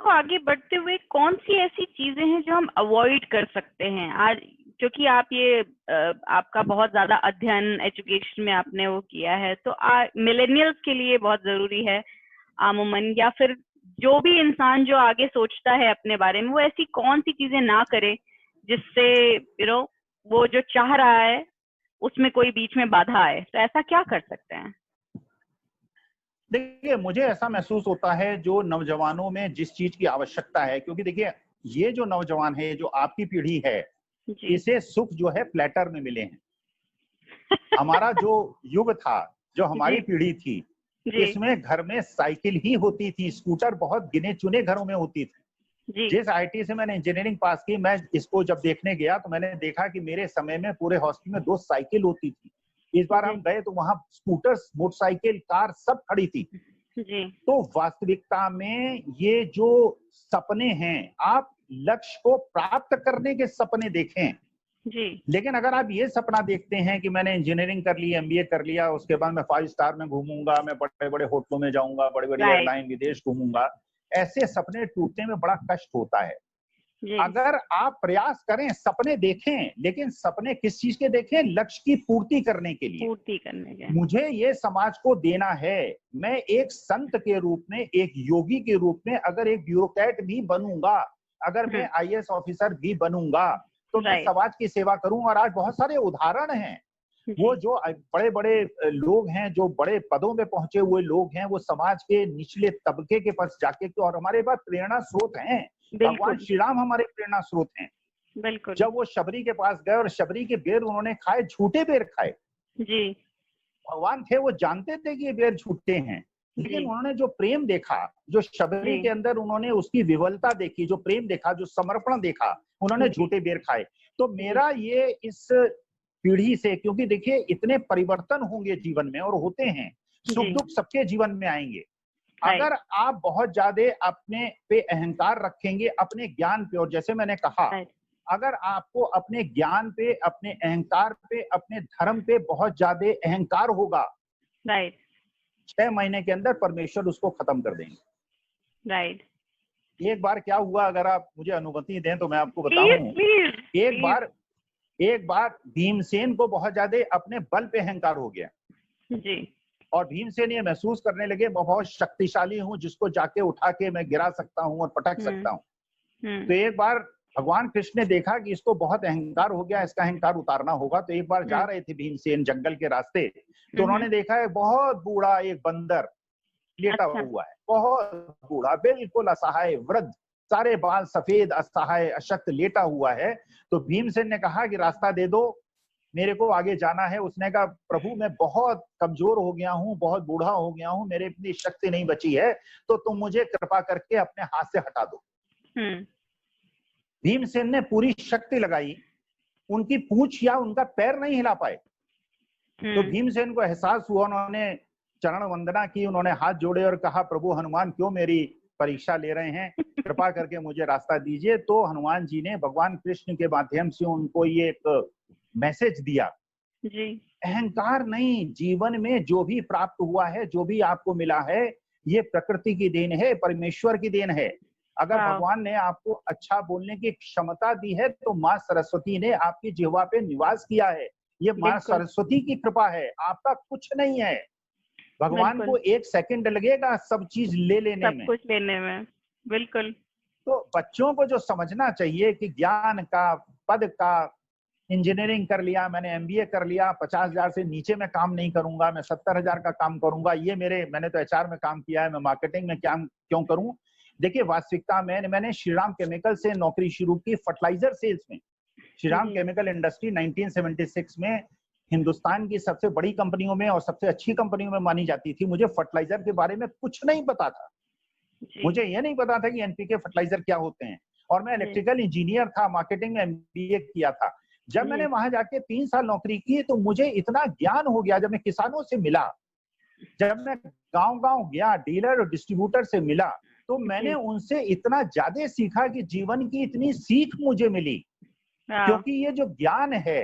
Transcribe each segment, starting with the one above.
को आगे बढ़ते हुए कौन सी ऐसी चीजें हैं जो हम अवॉइड कर सकते हैं आज, क्योंकि आप ये आपका बहुत ज्यादा अध्ययन एजुकेशन में आपने वो किया है, तो मिलेनियल्स के लिए बहुत जरूरी है अमूमन, या फिर जो भी इंसान जो आगे सोचता है अपने बारे में, वो ऐसी कौन सी चीजें ना करे जिससे वो जो चाह रहा है उसमें कोई बीच में बाधा आए, तो ऐसा क्या कर सकते हैं? देखिए, मुझे ऐसा महसूस होता है जो नौजवानों में जिस चीज की आवश्यकता है, क्योंकि देखिए ये जो नौजवान है, जो आपकी पीढ़ी है, इसे सुख जो है प्लेटर में मिले हैं। हमारा जो युग था, जो हमारी पीढ़ी थी, इसमें घर में साइकिल ही होती थी, स्कूटर बहुत गिने चुने घरों में होती थी। जिस आईटी से मैंने इंजीनियरिंग पास की, मैं इसको जब देखने गया तो मैंने देखा कि मेरे समय में पूरे हॉस्टल में 2 साइकिल होती थी। इस बार हम गए तो वहां स्कूटर्स, मोटरसाइकिल, कार सब खड़ी थी। तो वास्तविकता में ये जो सपने हैं, आप लक्ष्य को प्राप्त करने के सपने देखें। लेकिन अगर आप ये सपना देखते हैं कि मैंने इंजीनियरिंग कर ली, एमबीए कर लिया, उसके बाद मैं 5 स्टार में घूमूंगा, मैं बड़े बड़े होटलों में जाऊंगा, बड़े बड़े एयरलाइन विदेश घूमूंगा, ऐसे सपने टूटने में बड़ा कष्ट होता है। अगर आप प्रयास करें, सपने देखें, लेकिन सपने किस चीज के देखें? लक्ष्य की पूर्ति करने के लिए। मुझे ये समाज को देना है। मैं एक संत के रूप में, एक योगी के रूप में अगर एक ब्यूरोक्रेट भी बनूंगा, अगर मैं आईएएस ऑफिसर भी बनूंगा, तो मैं समाज की सेवा करूं। और आज बहुत सारे उदाहरण हैं, वो जो बड़े बड़े लोग हैं, जो बड़े पदों में पहुंचे हुए लोग हैं, वो समाज के निचले तबके के पास जाके, और हमारे पास प्रेरणा स्रोत हैं। भगवान श्री राम हमारे प्रेरणा स्रोत हैं। जब वो शबरी के पास गए और शबरी के बेर उन्होंने खाए, झूठे बेर खाए, भगवान थे, वो जानते थे कि ये बेर झूठे हैं, लेकिन उन्होंने जो प्रेम देखा, जो शबरी के अंदर उन्होंने उसकी विवलता देखी, जो प्रेम देखा, जो समर्पण देखा, उन्होंने झूठे बेर खाए। तो मेरा ये इस पीढ़ी से, क्योंकि देखिए इतने परिवर्तन होंगे जीवन में और होते हैं, सुख दुख सबके जीवन में आएंगे। अगर आप बहुत ज्यादा अपने पे अहंकार रखेंगे, अपने ज्ञान पे, और जैसे मैंने कहा, अगर आपको अपने ज्ञान पे, अपने अहंकार पे, अपने धर्म पे बहुत ज्यादा अहंकार होगा, 6 महीने के अंदर परमेश्वर उसको खत्म कर देंगे। एक बार क्या हुआ, अगर आप मुझे अनुमति दें तो मैं आपको बताऊं। एक बार भीमसेन को बहुत ज्यादा अपने बल पे अहंकार हो गया और भीमसेन ये महसूस करने लगे, मैं बहुत शक्तिशाली हूं, जिसको जाके उठा के मैं गिरा सकता हूं और पटक सकता हूं। तो एक बार भगवान कृष्ण ने देखा कि इसको बहुत अहंकार हो गया, इसका अहंकार उतारना होगा। तो एक बार जा रहे थे भीमसेन जंगल के रास्ते, तो उन्होंने देखा है बहुत बूढ़ा एक बंदर लेटा हुआ है, बहुत बूढ़ा, बिल्कुल असहाय, वृद्ध, सारे बाल सफेद, असहाय, अशक्त लेटा हुआ है। तो भीमसेन ने कहा कि रास्ता दे दो, मेरे को आगे जाना है। उसने कहा, प्रभु मैं बहुत कमजोर हो गया हूँ, बहुत बूढ़ा हो गया हूँ, मेरे इतनी शक्ति नहीं बची है, तो तुम मुझे कृपा करके अपने हाथ से हटा दो। भीमसेन ने पूरी शक्ति लगाई, उनकी पूंछ या उनका पैर नहीं हिला पाए। तो भीमसेन को एहसास हुआ, उन्होंने चरण वंदना की, उन्होंने हाथ जोड़े और कहा, प्रभु हनुमान क्यों मेरी परीक्षा ले रहे हैं, कृपा करके मुझे रास्ता दीजिए। तो हनुमान जी ने भगवान कृष्ण के माध्यम से उनको ये एक मैसेज दिया, अहंकार नहीं, जीवन में जो भी प्राप्त हुआ है, जो भी आपको मिला है, ये प्रकृति की देन है, परमेश्वर की देन है। अगर भगवान ने आपको अच्छा बोलने की क्षमता दी है, तो माँ सरस्वती ने आपकी जिह्वा पे निवास किया है। ये माँ सरस्वती की कृपा है, आपका कुछ नहीं है। भगवान को 1 सेकंड लगेगा सब चीज ले लेने में, सब कुछ लेने में। बिल्कुल। तो बच्चों को जो समझना चाहिए कि ज्ञान का, पद का, इंजीनियरिंग कर लिया, मैंने एमबीए कर लिया, 50,000 से नीचे मैं काम नहीं करूंगा, मैं 70,000 का काम करूंगा, ये मैंने तो एचआर में काम किया है, मैं मार्केटिंग में काम क्यों करूं। देखिए वास्तविकता में मैंने श्रीराम केमिकल से नौकरी शुरू की, फर्टिलाइजर सेल्स में। श्रीराम केमिकल इंडस्ट्री 1976 में हिंदुस्तान की सबसे बड़ी कंपनियों में और सबसे अच्छी कंपनियों में मानी जाती थी। मुझे फर्टिलाइजर के बारे में कुछ नहीं पता था, मुझे यह नहीं पता था कि एनपीके फर्टिलाइजर क्या होते हैं, और मैं इलेक्ट्रिकल इंजीनियर था, मार्केटिंग में एमबीए किया था। जब मैंने वहां जाके 3 साल नौकरी की, तो मुझे इतना ज्ञान हो गया। जब मैं किसानों से मिला, जब मैं गांव-गांव गया, डीलर और डिस्ट्रीब्यूटर से मिला, तो मैंने उनसे इतना ज्यादा सीखा कि जीवन की इतनी सीख मुझे मिली। क्योंकि ये जो ज्ञान है,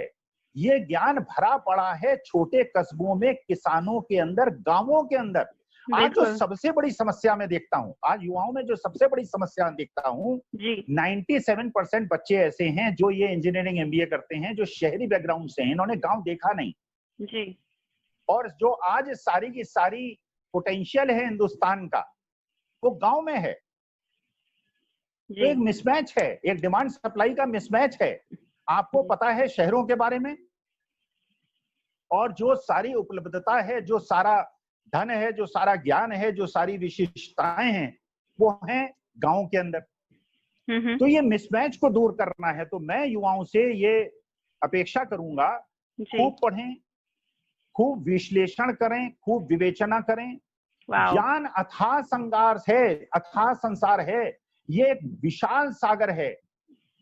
ये ज्ञान भरा पड़ा है छोटे कस्बों में, किसानों के अंदर, गांवों के अंदर। आज जो सबसे बड़ी समस्या मैं देखता हूँ, आज युवाओं में जो सबसे बड़ी समस्या देखता हूँ, 97% बच्चे ऐसे हैं जो ये इंजीनियरिंग एमबीए करते हैं, जो शहरी बैकग्राउंड से हैं, इन्होंने गांव देखा नहीं जी। और जो आज सारी की सारी पोटेंशियल है हिंदुस्तान का, वो गांव में है। तो एक मिसमैच है, एक डिमांड सप्लाई का मिसमैच है। आपको पता है शहरों के बारे में, और जो सारी उपलब्धता है, जो सारा धन है, जो सारा ज्ञान है, जो सारी विशिष्टताएं हैं, वो हैं गांव के अंदर। तो ये मिसमैच को दूर करना है। तो मैं युवाओं से ये अपेक्षा करूंगा, खूब पढ़ें, खूब विश्लेषण करें, खूब विवेचना करें। ज्ञान अथाह संसार है, अथाह संसार है। ये एक विशाल सागर है,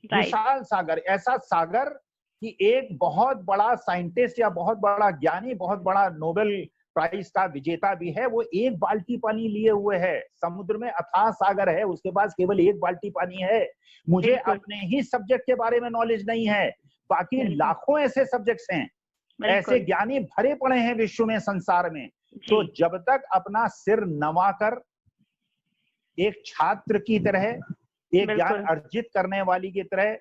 विशाल सागर, ऐसा सागर कि एक बहुत बड़ा साइंटिस्ट या बहुत बड़ा ज्ञानी, बहुत बड़ा नोबेल प्राइज का विजेता भी है, वो एक बाल्टी पानी लिए हुए है। समुद्र में अथाह सागर है, उसके पास केवल एक बाल्टी पानी है। मुझे अपने ही सब्जेक्ट के बारे में नॉलेज नहीं है, बाकी लाखों ऐसे सब्जेक्ट्स हैं, ऐसे ज्ञानी भरे पड़े हैं विश्व में, संसार में। तो जब तक अपना सिर नवाकर एक छात्र की तरह, एक ज्ञान अर्जित करने वाली की तरह,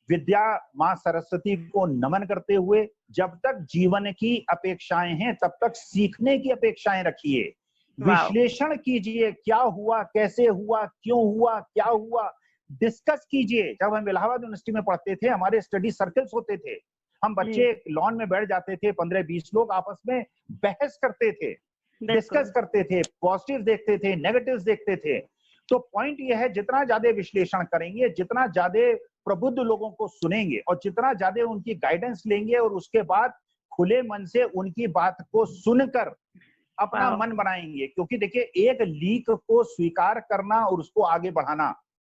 विद्या मां सरस्वती को नमन करते हुए, जब तक जीवन की अपेक्षाएं हैं तब तक सीखने की अपेक्षाएं रखिए। विश्लेषण कीजिए, क्या हुआ, कैसे हुआ, क्यों हुआ, क्या हुआ, डिस्कस कीजिए। जब हम इलाहाबाद यूनिवर्सिटी में पढ़ते थे, हमारे स्टडी सर्कल्स होते थे, हम बच्चे लॉन में बैठ जाते थे, 15-20 लोग आपस में बहस करते थे, डिस्कस करते थे, पॉजिटिव देखते थे, नेगेटिव्स देखते थे। तो पॉइंट यह है, जितना ज्यादा विश्लेषण करेंगे, जितना ज्यादा प्रबुद्ध लोगों को सुनेंगे और जितना ज्यादा उनकी गाइडेंस लेंगे और उसके बाद खुले मन से उनकी बात को सुनकर अपना मन बनाएंगे। क्योंकि देखिए, एक लीक को स्वीकार करना और उसको आगे बढ़ाना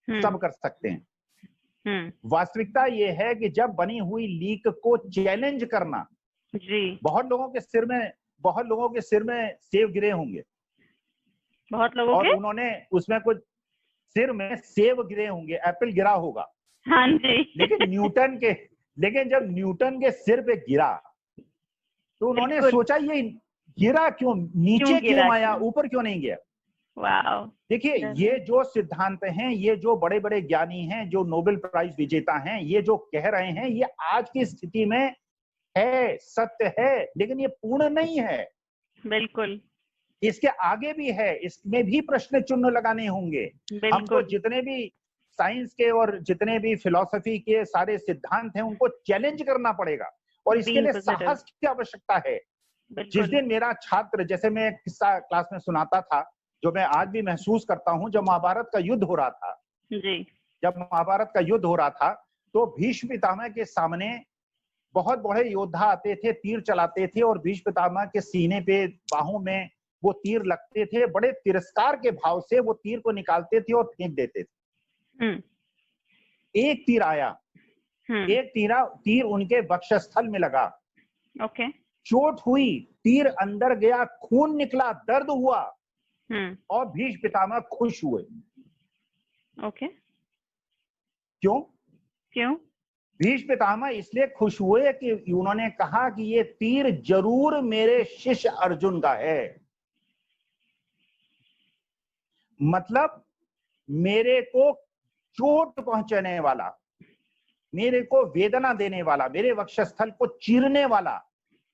सब कर सकते हैं। वास्तविकता यह है कि जब बनी हुई लीक को चैलेंज करना, बहुत लोगों के सिर में सेब गिरे होंगे, बहुत लोगों और के उन्होंने उसमें कुछ सिर में सेब गिरे होंगे, एप्पल गिरा होगा। हाँ जी। लेकिन जब न्यूटन के सिर पे गिरा तो उन्होंने सोचा ये गिरा क्यों, नीचे क्यों आया, ऊपर क्यों नहीं गया। देखिए, ये जो सिद्धांत हैं, ये जो बड़े बड़े ज्ञानी हैं, जो नोबेल प्राइज विजेता हैं, ये जो कह रहे हैं, ये आज की स्थिति में है, सत्य है, लेकिन ये पूर्ण नहीं है। बिल्कुल, इसके आगे भी है, इसमें भी प्रश्न चिन्ह लगाने होंगे। हमको जितने भी साइंस के और जितने भी फिलॉसफी के सारे सिद्धांत हैं, उनको चैलेंज करना पड़ेगा, और इसके लिए साहस की आवश्यकता है। जिस दिन मेरा छात्र, जैसे मैं एक किस्सा क्लास में सुनाता था, जो मैं आज भी महसूस करता हूं, जब महाभारत का युद्ध हो रहा था, जब महाभारत का युद्ध हो रहा था, तो भीष्म पितामह के सामने बहुत बड़े योद्धा आते थे, तीर चलाते थे, और भीष्म पितामह के सीने पे, बाहों में वो तीर लगते थे। बड़े तिरस्कार के भाव से वो तीर को निकालते थे और फेंक देते थे। एक तीर आया, एक तीर उनके वक्षस्थल में लगा, चोट हुई, तीर अंदर गया, खून निकला, दर्द हुआ, और भीष्म पितामह खुश हुए। क्यों? भीष्म पितामह इसलिए खुश हुए कि उन्होंने कहा कि ये तीर जरूर मेरे शिष्य अर्जुन का है। मतलब मेरे को चोट पहुंचाने वाला, मेरे को वेदना देने वाला, मेरे वक्षस्थल को चीरने वाला,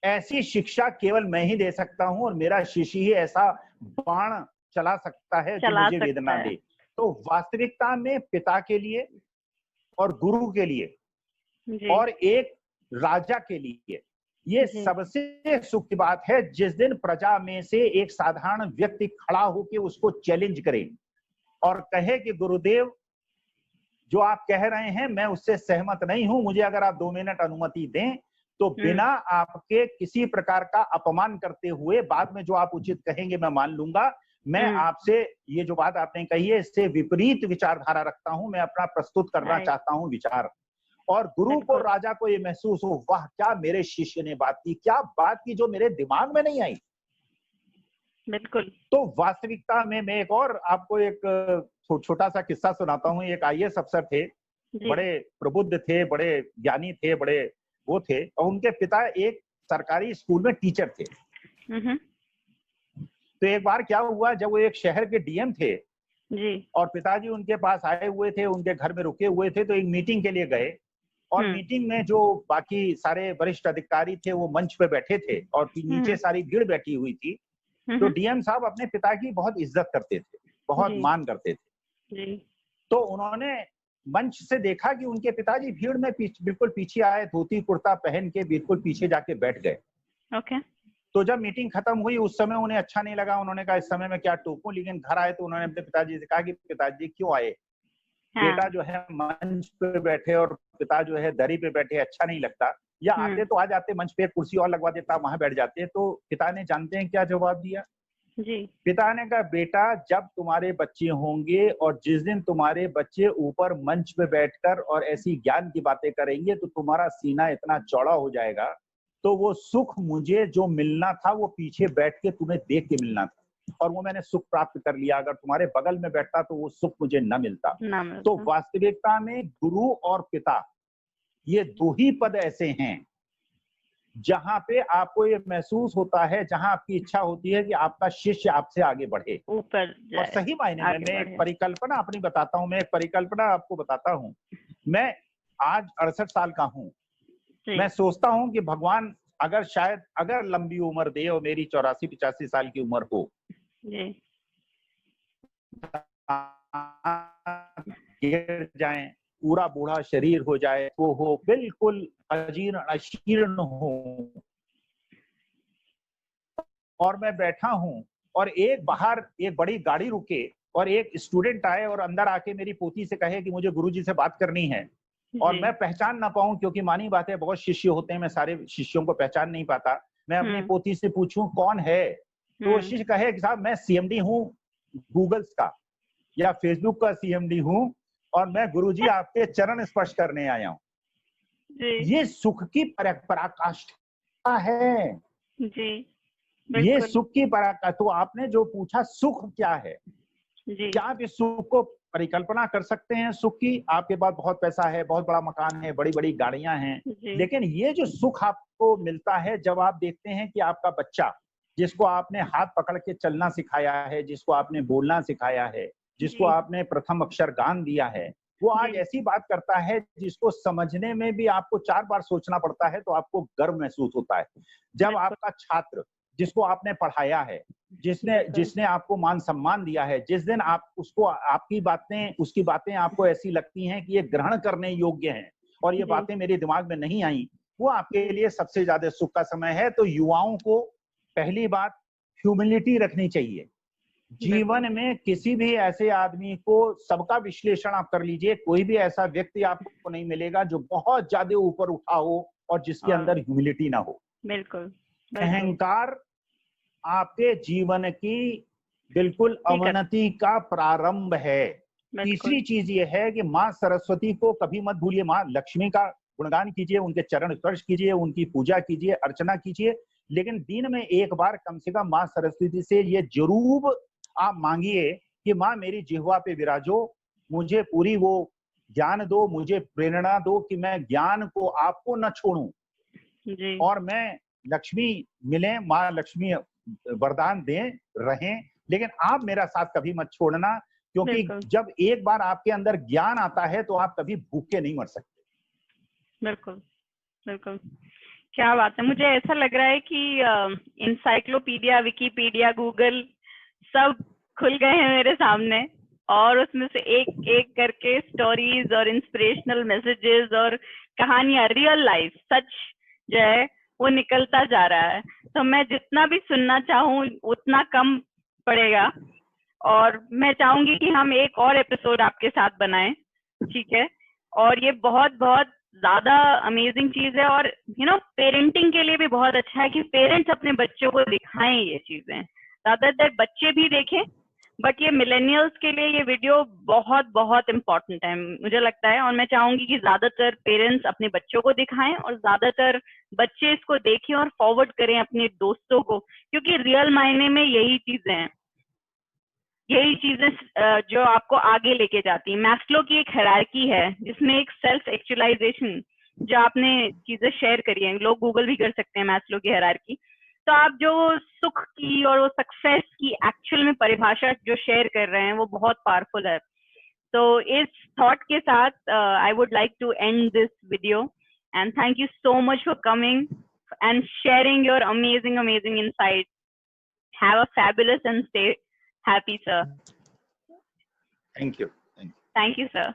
ऐसी शिक्षा केवल मैं ही दे सकता हूं, और मेरा शिष्य ही ऐसा बाण चला सकता है जो मुझे वेदना दे। तो वास्तविकता में पिता के लिए और गुरु के लिए और एक राजा के लिए ये सबसे सुख की बात है, जिस दिन प्रजा में से एक साधारण व्यक्ति खड़ा होकर उसको चैलेंज करे और कहे कि गुरुदेव, जो आप कह रहे हैं मैं उससे सहमत नहीं हूं, मुझे अगर आप 2 मिनट अनुमति दें तो बिना आपके किसी प्रकार का अपमान करते हुए बाद में जो आप उचित कहेंगे मैं मान लूंगा। मैं आपसे ये जो बात आपने कही है इससे विपरीत विचारधारा रखता हूं, मैं अपना प्रस्तुत करना चाहता हूं विचार। और गुरु को, राजा को ये महसूस हो, वाह क्या मेरे शिष्य ने बात की, क्या बात की जो मेरे दिमाग में नहीं आई। बिल्कुल। तो वास्तविकता में मैं एक और आपको एक छोटा सा किस्सा सुनाता हूँ। एक आईएएस अफसर थे, बड़े प्रबुद्ध थे, बड़े ज्ञानी थे, बड़े वो थे, और उनके पिता एक सरकारी स्कूल में टीचर थे। तो एक बार क्या हुआ, जब वो एक शहर के डीएम थे जी। और पिताजी उनके पास आए हुए थे, उनके घर में रुके हुए थे, तो एक मीटिंग के लिए गए और मीटिंग में जो बाकी सारे वरिष्ठ अधिकारी थे वो मंच पे बैठे थे और नीचे सारी भीड़ बैठी हुई थी। तो डीएम साहब अपने पिता की बहुत इज्जत करते थे, बहुत मान करते थे। जी। तो उन्होंने मंच से देखा कि उनके पिताजी भीड़ में बिल्कुल पीछे आए, धोती कुर्ता पहन के बिल्कुल पीछे जाके बैठ गए। ओके। तो जब मीटिंग खत्म हुई उस समय उन्हें अच्छा नहीं लगा, उन्होंने कहा इस समय में क्या टोकूं, लेकिन घर आए तो उन्होंने अपने पिताजी से कहा कि पिताजी क्यों आए? बेटा जो है मंच पे बैठे और पिता जो है दरी पे बैठे, अच्छा नहीं लगता, या आते तो आ जाते मंच पे, कुर्सी और लगवा देता, वहां बैठ जाते। तो पिता ने जानते हैं क्या जवाब दिया? जी। पिता ने कहा बेटा जब तुम्हारे बच्चे होंगे और जिस दिन तुम्हारे बच्चे ऊपर मंच पे बैठकर और ऐसी ज्ञान की बातें करेंगे तो तुम्हारा सीना इतना चौड़ा हो जाएगा, तो वो सुख मुझे जो मिलना था वो पीछे बैठ के तुम्हें देख के मिलना था और वो मैंने सुख प्राप्त कर लिया। अगर तुम्हारे बगल में बैठता तो वो सुख मुझे न मिलता। तो वास्तविकता में गुरु और पिता ये दो ही पद ऐसे हैं जहां पे आपको ये महसूस होता है, जहां आपकी इच्छा होती है कि आपका शिष्य आपसे आगे बढ़े, ऊपर और सही मायने में। मैं एक परिकल्पना अपनी बताता हूँ, मैं एक परिकल्पना आपको बताता हूँ। मैं आज 68 साल का हूँ। मैं सोचता हूँ कि भगवान अगर शायद अगर लंबी उम्र दे और मेरी 84-85 साल की उम्र हो, गिर जाए, पूरा बूढ़ा शरीर हो जाए, वो हो बिल्कुल अजीर्ण अशीर्ण हो और मैं बैठा हूं और एक बाहर एक बड़ी गाड़ी रुके और एक स्टूडेंट आए और अंदर आके मेरी पोती से कहे कि मुझे गुरुजी से बात करनी है, और मैं पहचान ना पाऊं, क्योंकि मानी बात है बहुत शिष्य होते हैं, मैं सारे शिष्यों को पहचान नहीं पाता। मैं अपनी पोती से पूछूं कौन है, तो वो शिष्य कहे कि साहब मैं सीएमडी हूं गूगल्स का या फेसबुक का सीएमडी हूं और मैं गुरुजी आपके चरण स्पर्श करने आया हूं। ये सुख की पराकाष्ठा है जी। ये सुख की पराकाष्ठा। तो आपने जो पूछा सुख क्या है जी। क्या आप इस सुख को परिकल्पना कर सकते हैं? सुख की, आपके पास बहुत पैसा है, बहुत बड़ा मकान है, बड़ी बड़ी गाड़ियां हैं, लेकिन ये जो सुख आपको मिलता है जब आप देखते हैं कि आपका बच्चा जिसको आपने हाथ पकड़ के चलना सिखाया है, जिसको आपने बोलना सिखाया है, जिसको आपने प्रथम अक्षर गान दिया है, वो आज ऐसी बात करता है जिसको समझने में भी आपको 4 बार सोचना पड़ता है, तो आपको गर्व महसूस होता है। जब आपका छात्र जिसको आपने पढ़ाया है, जिसने आपको मान सम्मान दिया है, जिस दिन आप उसको उसकी बातें आपको ऐसी लगती हैं कि ये ग्रहण करने योग्य हैं और ये बातें मेरे दिमाग में नहीं आई, वो आपके लिए सबसे ज्यादा सुख का समय है। तो युवाओं को पहली बात ह्यूमिलिटी रखनी चाहिए। जीवन में किसी भी ऐसे आदमी को, सबका विश्लेषण आप कर लीजिए, कोई भी ऐसा व्यक्ति आपको नहीं मिलेगा जो बहुत ज्यादा ऊपर उठा हो और जिसके अंदर ह्यूमिलिटी ना हो। बिल्कुल। अहंकार आपके जीवन की बिल्कुल अवनति का प्रारंभ है। तीसरी चीज ये है कि माँ सरस्वती को कभी मत भूलिए। माँ लक्ष्मी का गुणगान कीजिए, उनके चरण स्पर्श कीजिए, उनकी पूजा कीजिए, अर्चना कीजिए, लेकिन दिन में एक बार कम से कम माँ सरस्वती से ये जरूर आप मांगिए कि माँ मेरी जिह्वा पे विराजो, मुझे पूरी वो ज्ञान दो, मुझे प्रेरणा दो कि मैं ज्ञान को आपको न छोड़ूं और मैं लक्ष्मी मिले, माँ लक्ष्मी वरदान दें रहें, लेकिन आप मेरा साथ कभी मत छोड़ना, क्योंकि जब एक बार आपके अंदर ज्ञान आता है तो आप कभी भूखे नहीं मर सकते। बिल्कुल बिल्कुल, क्या बात है। मुझे ऐसा लग रहा है कि इंसाइक्लोपीडिया, विकिपीडिया, गूगल सब खुल गए हैं मेरे सामने और उसमें से एक एक करके स्टोरीज और इंस्पिरेशनल मैसेजेस और कहानियां, रियल लाइफ सच जो है वो निकलता जा रहा है। तो मैं जितना भी सुनना चाहूँ उतना कम पड़ेगा और मैं चाहूंगी कि हम एक और एपिसोड आपके साथ बनाएं, ठीक है? और ये बहुत बहुत ज्यादा अमेजिंग चीज है और पेरेंटिंग के लिए भी बहुत अच्छा है कि पेरेंट्स अपने बच्चों को दिखाएं ये चीजें, ज्यादातर बच्चे भी देखें, बट ये मिलेनियल्स के लिए ये वीडियो बहुत बहुत इम्पोर्टेंट है मुझे लगता है। और मैं चाहूंगी कि ज्यादातर पेरेंट्स अपने बच्चों को दिखाएं और ज्यादातर बच्चे इसको देखें और फॉरवर्ड करें अपने दोस्तों को, क्योंकि रियल मायने में यही चीजें हैं, यही चीजें जो आपको आगे लेके जाती है। मैस्लो की एक हायरार्की है जिसमें एक सेल्फ एक्चुअलाइजेशन, जो आपने चीजें शेयर करी हैं, लोग गूगल भी कर सकते हैं मैस्लो की हायरार्की, तो आप जो सुख की और वो सक्सेस की एक्चुअल में परिभाषा जो शेयर कर रहे हैं वो बहुत पावरफुल है। तो इस थॉट के साथ I would like to end this video, and thank you so much for coming and sharing your amazing insights. Have a fabulous and stay happy, sir. Thank you. Thank you, sir.